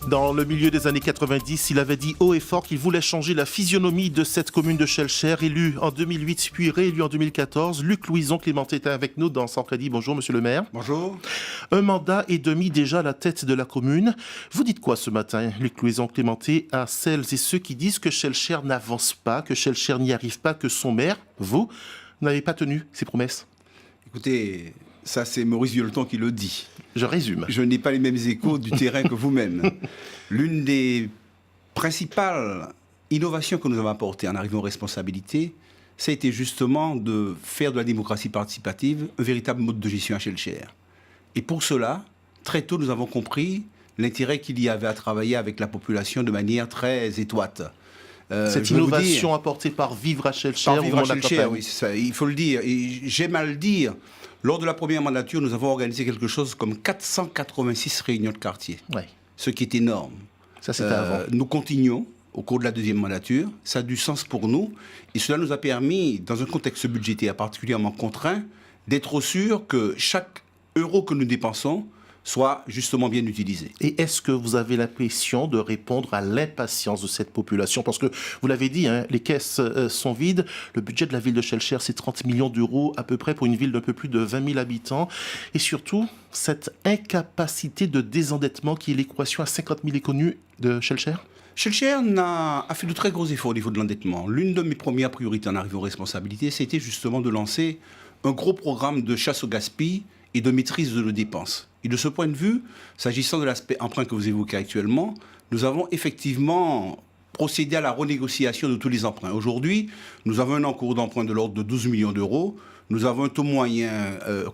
Dans le milieu des années 90, il avait dit haut et fort qu'il voulait changer la physionomie de cette commune de Schellcher, élu en 2008 puis réélu en 2014. Luc Louison Clémenté était avec nous dans Sans Crédit. Bonjour monsieur le maire. Bonjour. Un mandat et demi déjà à la tête de la commune. Vous dites quoi ce matin, Luc Louison Clémenté, à celles et ceux qui disent que Schellcher n'avance pas, que Schellcher n'y arrive pas, que son maire, vous, n'avez pas tenu ses promesses? Écoutez, ça c'est Maurice Violeton qui le dit. Je résume. Je n'ai pas les mêmes échos du terrain que vous-même. L'une des principales innovations que nous avons apportées en arrivant aux responsabilités, ça a été justement de faire de la démocratie participative un véritable mode de gestion à Schellcher. Et pour cela, très tôt, nous avons compris l'intérêt qu'il y avait à travailler avec la population de manière très étroite. Cette innovation apportée par Vivre à Schellcher, par Vivre à Schellcher, oui, ça, il faut le dire. Et j'aime à le dire. Lors de la première mandature, nous avons organisé quelque chose comme 486 réunions de quartier, ce qui est énorme. Ça, c'était avant. Nous continuons au cours de la deuxième mandature. Ça a du sens pour nous. Et cela nous a permis, dans un contexte budgétaire particulièrement contraint, d'être sûr que chaque euro que nous dépensons soit justement bien utilisé. Et est-ce que vous avez l'impression de répondre à l'impatience de cette population? Parce que, vous l'avez dit, hein, les caisses sont vides. Le budget de la ville de Schellcher, c'est 30 millions d'euros à peu près pour une ville d'un peu plus de 20 000 habitants. Et surtout, cette incapacité de désendettement qui est l'équation à 50 000 éconnus de Schellcher? Schellcher a fait de très gros efforts au niveau de l'endettement. L'une de mes premières priorités en arrivant aux responsabilités, c'était justement de lancer un gros programme de chasse au gaspillage et de maîtrise de nos dépenses. Et de ce point de vue, s'agissant de l'aspect emprunt que vous évoquez actuellement, nous avons effectivement procédé à la renégociation de tous les emprunts. Aujourd'hui, nous avons un encours d'emprunt de l'ordre de 12 millions d'euros. Nous avons un taux moyen,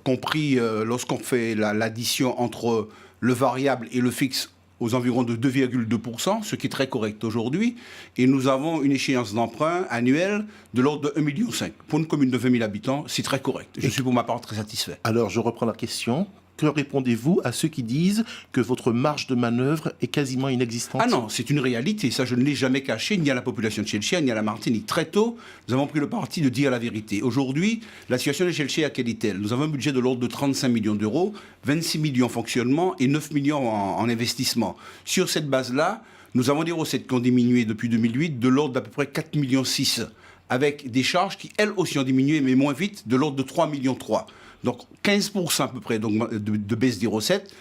compris lorsqu'on fait l'addition entre le variable et le fixe, aux environs de 2,2%, ce qui est très correct aujourd'hui. Et nous avons une échéance d'emprunt annuelle de l'ordre de 1,5 million. Pour une commune de 20 000 habitants, c'est très correct. Je suis pour ma part très satisfait. Alors, je reprends la question. Que répondez-vous à ceux qui disent que votre marge de manœuvre est quasiment inexistante? Ah non, c'est une réalité. Ça, je ne l'ai jamais caché, ni à la population de Schellcher, ni à la Martinique. Très tôt, nous avons pris le parti de dire la vérité. Aujourd'hui, la situation de Schellcher, quelle est-elle? Nous avons un budget de l'ordre de 35 millions d'euros, 26 millions en fonctionnement et 9 millions en investissement. Sur cette base-là, nous avons des recettes qui ont diminué depuis 2008 de l'ordre d'à peu près 4,6 millions, avec des charges qui, elles aussi, ont diminué, mais moins vite, de l'ordre de 3,3 millions. Donc 15% à peu près de baisse des recettes,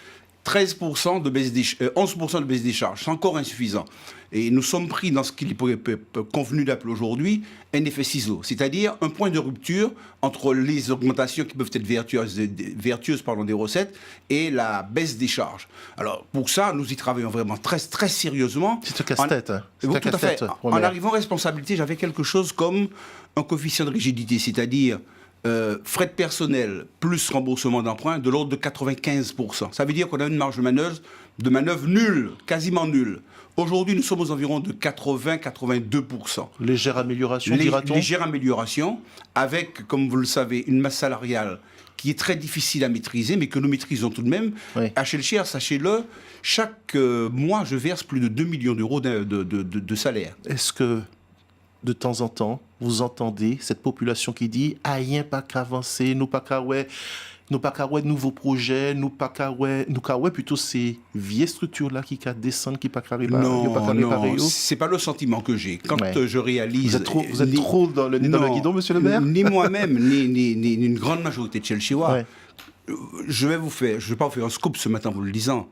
13% de baisse 11% de baisse des charges. C'est encore insuffisant. Et nous sommes pris dans ce qu'il est convenu d'appeler aujourd'hui un effet ciseau, c'est-à-dire un point de rupture entre les augmentations qui peuvent être vertueuses des recettes et la baisse des charges. Alors pour ça, nous y travaillons vraiment très, très sérieusement. C'est un casse-tête. Tout à fait. En arrivant en responsabilité, j'avais quelque chose comme un coefficient de rigidité, c'est-à-dire frais de personnel plus remboursement d'emprunt de l'ordre de 95%. Ça veut dire qu'on a une marge de manœuvre nulle, quasiment nulle. Aujourd'hui, nous sommes aux environs de 80-82%. Légère amélioration, dira-t-on? Légère amélioration, avec, comme vous le savez, une masse salariale qui est très difficile à maîtriser, mais que nous maîtrisons tout de même. Oui. À Schellcher, sachez-le, chaque mois, je verse plus de 2 millions d'euros de salaire. Est-ce que, de temps en temps, vous entendez cette population qui dit « Aïen pas qu'avancer, nous pas qu'à ouais nouveaux projets, nous pas qu'à ouais plutôt ces vieilles structures-là qui descendent, qui pas qu'à réparer ». Non, c'est pas le sentiment que j'ai. Quand je réalise... Vous êtes trop dans le guidon, monsieur le maire? Ni moi-même, ni une grande majorité de Schellcherois. Je vais pas vous faire un scoop ce matin en vous le disant.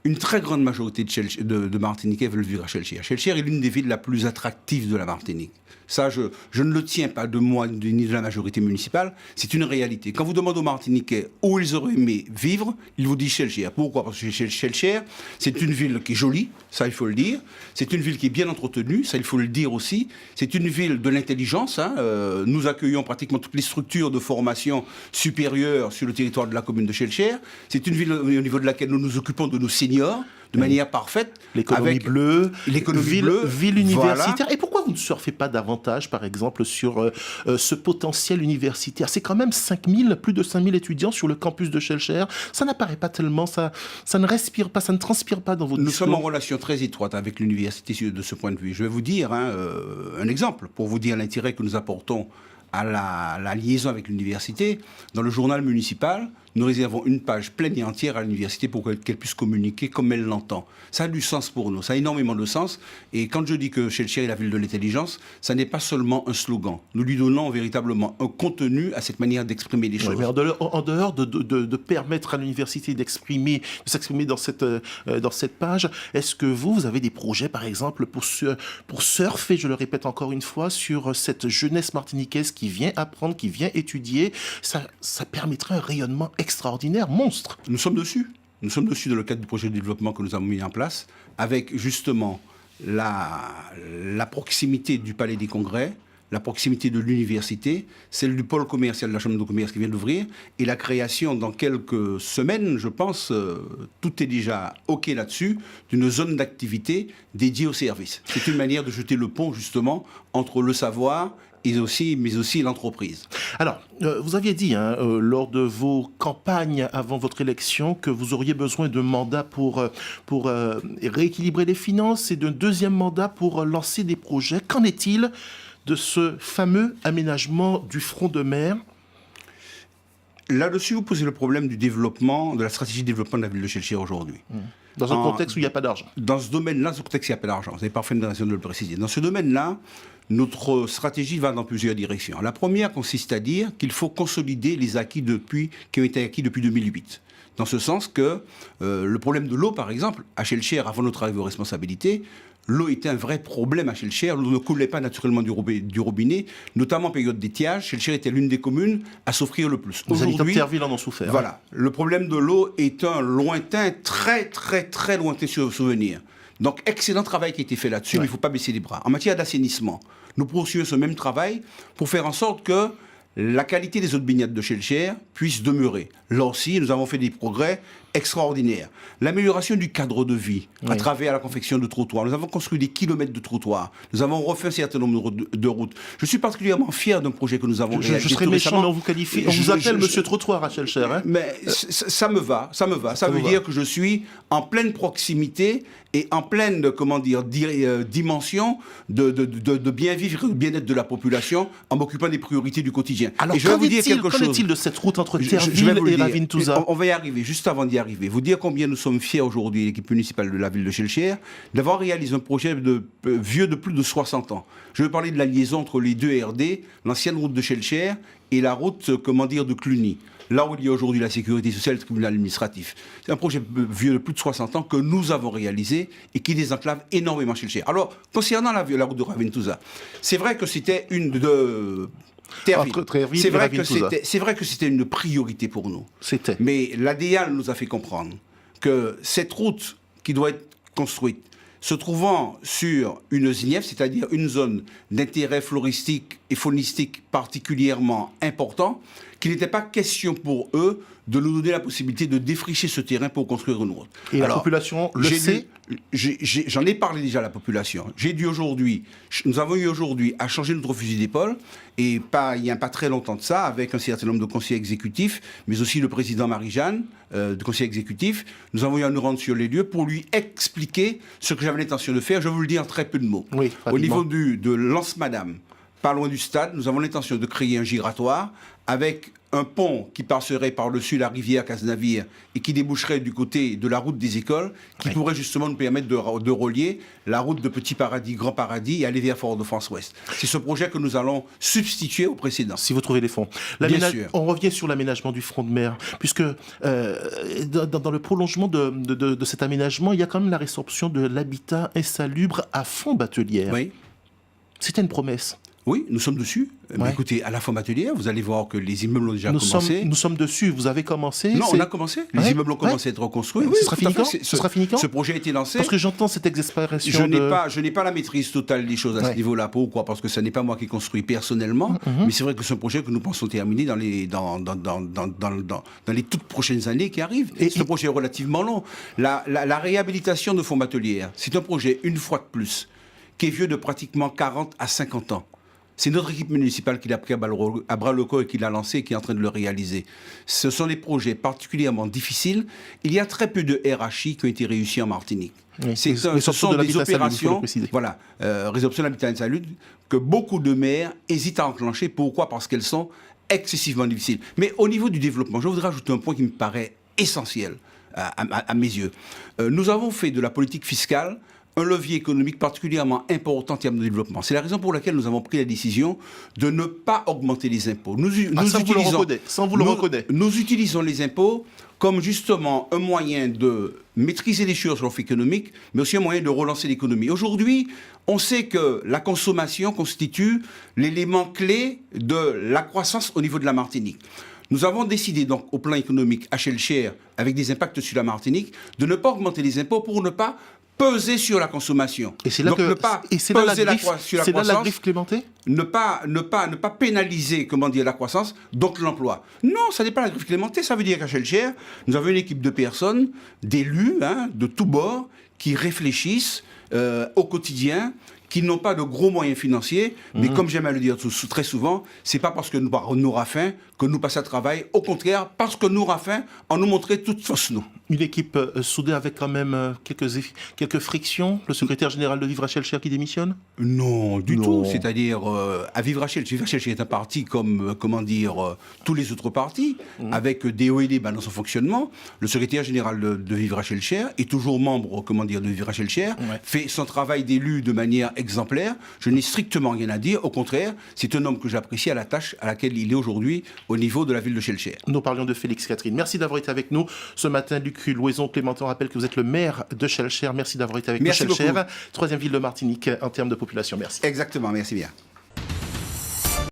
Une très grande majorité de Martiniquais veulent vivre à Schellcher. Schellcher est l'une des villes la plus attractives de la Martinique. Ça, je ne le tiens pas de moi ni de la majorité municipale, c'est une réalité. Quand vous demandez aux Martiniquais où ils auraient aimé vivre, ils vous disent Schellcher. Pourquoi? Parce que Schellcher, c'est une ville qui est jolie, ça il faut le dire. C'est une ville qui est bien entretenue, ça il faut le dire aussi. C'est une ville de l'intelligence. Nous accueillons pratiquement toutes les structures de formation supérieure sur le territoire de la commune de Schellcher. C'est une ville au niveau de laquelle nous nous occupons de nos seniors de manière parfaite. L'économie bleue, ville universitaire. Voilà. Et pourquoi vous ne surfez pas davantage, par exemple, sur ce potentiel universitaire? C'est quand même plus de 5 000 étudiants sur le campus de Schellcher. Ça n'apparaît pas tellement, ça ne respire pas, ça ne transpire pas dans votre discours. Nous sommes en relation très étroite avec l'université de ce point de vue. Je vais vous dire un exemple, pour vous dire l'intérêt que nous apportons à la liaison avec l'université. Dans le journal municipal, nous réservons une page pleine et entière à l'université pour qu'elle puisse communiquer comme elle l'entend. Ça a du sens pour nous, ça a énormément de sens. Et quand je dis que Shellshare est la ville de l'intelligence, ça n'est pas seulement un slogan. Nous lui donnons véritablement un contenu à cette manière d'exprimer les choses. Oui, mais en dehors de permettre à l'université de s'exprimer dans cette page, est-ce que vous avez des projets, par exemple, pour surfer, je le répète encore une fois, sur cette jeunesse martiniquaise qui vient apprendre, qui vient étudier? Ça permettrait un rayonnement extraordinaire, monstre. Nous sommes dessus. Nous sommes dessus dans le cadre du projet de développement que nous avons mis en place, avec justement la proximité du Palais des Congrès, la proximité de l'université, celle du pôle commercial de la Chambre de commerce qui vient d'ouvrir, et la création dans quelques semaines, je pense, tout est déjà OK là-dessus, d'une zone d'activité dédiée au service. C'est une manière de jeter le pont justement entre le savoir mais aussi l'entreprise. Alors, vous aviez dit lors de vos campagnes avant votre élection que vous auriez besoin d'un mandat pour rééquilibrer les finances et d'un deuxième mandat pour lancer des projets. Qu'en est-il de ce fameux aménagement du front de mer? Là-dessus, vous posez le problème du développement, de la stratégie de développement de la ville de Shellshare aujourd'hui. Dans un contexte où il n'y a pas d'argent. Dans ce domaine-là, dans ce contexte, il n'y a pas d'argent. Vous avez parfaitement raison de le préciser. Dans ce domaine-là, notre stratégie va dans plusieurs directions. La première consiste à dire qu'il faut consolider les acquis qui ont été acquis depuis 2008. Dans ce sens que le problème de l'eau, par exemple, à Shellshare, avant notre arrivée aux responsabilités, l'eau était un vrai problème à Shellshare. L'eau ne coulait pas naturellement du robinet, notamment en période d'étiage. Shellshare était l'une des communes à souffrir le plus. Les habitants de Terreville en ont souffert. Voilà. Le problème de l'eau est un lointain, très, très, très lointain souvenir. Donc, excellent travail qui a été fait là-dessus, mais il ne faut pas baisser les bras. En matière d'assainissement, nous poursuivons ce même travail pour faire en sorte que la qualité des eaux de baignade de Shellshare puisse demeurer. Là aussi, nous avons fait des progrès extraordinaires. L'amélioration du cadre de vie à travers la confection de trottoirs. Nous avons construit des kilomètres de trottoirs. Nous avons refait un certain nombre de routes. Je suis particulièrement fier d'un projet que nous avons réalisé. Je serais méchant, mais on vous qualifie. On vous appelle Monsieur Trottoir à Shellshare. Hein, mais ça me va, ça me va. Ça veut dire que je suis en pleine proximité et en pleine, dimension de bien vivre et de bien-être de la population en m'occupant des priorités du quotidien. Alors, et je vais vous dire quelque chose. Qu'en est-il de cette route entre Terreville et Ravin-Touza? On va y arriver. Juste avant d'y arriver, vous dire combien nous sommes fiers aujourd'hui, l'équipe municipale de la ville de Shellshare, d'avoir réalisé un projet vieux de plus de 60 ans. Je vais parler de la liaison entre les deux RD, l'ancienne route de Shellshare et la route, de Cluny. Là où il y a aujourd'hui la sécurité sociale et le tribunal administratif. C'est un projet vieux de plus de 60 ans que nous avons réalisé et qui désenclave énormément Shellshare. Alors, concernant la route de Ravin-Touza, c'est vrai que c'était une de... C'est vrai que c'était une priorité pour nous. Mais l'ADIAL nous a fait comprendre que cette route qui doit être construite, se trouvant sur une ZINIEF, c'est-à-dire une zone d'intérêt floristique et faunistique particulièrement important, qu'il n'était pas question pour eux de nous donner la possibilité de défricher ce terrain pour construire une route. Et la population le sait? J'en ai parlé déjà à la population. Nous avons eu aujourd'hui à changer notre fusil d'épaule, et il n'y a pas très longtemps de ça, avec un certain nombre de conseillers exécutifs, mais aussi le président Marie-Jeanne, de conseil exécutif. Nous avons eu à nous rendre sur les lieux pour lui expliquer ce que j'avais l'intention de faire. Je vais vous le dire en très peu de mots. Oui, au niveau de Lance-Madame, pas loin du stade, nous avons l'intention de créer un giratoire avec un pont qui passerait par-dessus la rivière Cazenavire et qui déboucherait du côté de la route des écoles, qui pourrait justement nous permettre de relier la route de Petit Paradis, Grand Paradis et aller vers Fort-de-France-Ouest. C'est ce projet que nous allons substituer au précédent. Si vous trouvez les fonds. Bien sûr. On revient sur l'aménagement du front de mer, puisque dans le prolongement de cet aménagement, il y a quand même la résorption de l'habitat insalubre à Font-Batelière. Oui. C'était une promesse. Oui, nous sommes dessus. Mais écoutez, à la Font-Batelière, vous allez voir que les immeubles ont déjà commencé. Nous sommes dessus. Vous avez commencé? Non, on a commencé. Les immeubles ont commencé à être reconstruits. Oui, ce sera fini quand? Ce projet a été lancé. Parce que j'entends cette exaspération. Je n'ai pas la maîtrise totale des choses à ce niveau-là. Pourquoi? Parce que ce n'est pas moi qui construis personnellement. Mais c'est vrai que c'est un projet que nous pensons terminer dans les toutes prochaines années qui arrivent. Et ce projet est relativement long. La réhabilitation de Font-Batelière, c'est un projet, une fois de plus, qui est vieux de pratiquement 40 à 50 ans. C'est notre équipe municipale qui l'a pris à bras le corps et qui l'a lancé et qui est en train de le réaliser. Ce sont des projets particulièrement difficiles. Il y a très peu de RHI qui ont été réussis en Martinique. Oui, ce sont des opérations, résorption de l'habitat insalubre, que beaucoup de maires hésitent à enclencher. Pourquoi? Parce qu'elles sont excessivement difficile. Mais au niveau du développement, je voudrais ajouter un point qui me paraît essentiel à mes yeux. Nous avons fait de la politique fiscale un levier économique particulièrement important en termes de développement. C'est la raison pour laquelle nous avons pris la décision de ne pas augmenter les impôts. Nous utilisons les impôts comme justement un moyen de maîtriser les choses sur l'offre économique, mais aussi un moyen de relancer l'économie. Aujourd'hui, on sait que la consommation constitue l'élément clé de la croissance au niveau de la Martinique. Nous avons décidé donc au plan économique à Shellshare, avec des impacts sur la Martinique, de ne pas augmenter les impôts pour ne pas peser sur la consommation. Et c'est là que c'est là la griffe Clémenté. Ne pas pénaliser, la croissance, donc l'emploi. Non, ça n'est pas la griffe Clémenté. Ça veut dire qu'à Shellshare, nous avons une équipe de personnes, d'élus, de tous bords, qui réfléchissent au quotidien, qui n'ont pas de gros moyens financiers, mais comme j'aime à le dire très souvent, c'est pas parce que nous aura faim que nous passons à travail. Au contraire, parce que nous aura faim, on nous montrait toute fausse nous. Une équipe soudée avec quand même quelques frictions. Le secrétaire général de Vivre à Shellshare qui démissionne? Non, du tout. C'est-à-dire, à Vivre à Shellshare est un parti comme, tous les autres partis, avec des hauts et des bas dans son fonctionnement. Le secrétaire général de Vivre à Shellshare est toujours membre, de Vivre à Shellshare, fait son travail d'élu de manière exemplaire. Je n'ai strictement rien à dire. Au contraire, c'est un homme que j'apprécie à la tâche à laquelle il est aujourd'hui au niveau de la ville de Shellshare. Nous parlions de Félix Catherine. Merci d'avoir été avec nous ce matin. Luc Louison Clémenton rappelle que vous êtes le maire de Shellshare. Merci d'avoir été avec nous. Shellshare, 3e ville de Martinique en termes de population. Merci. Exactement, merci bien.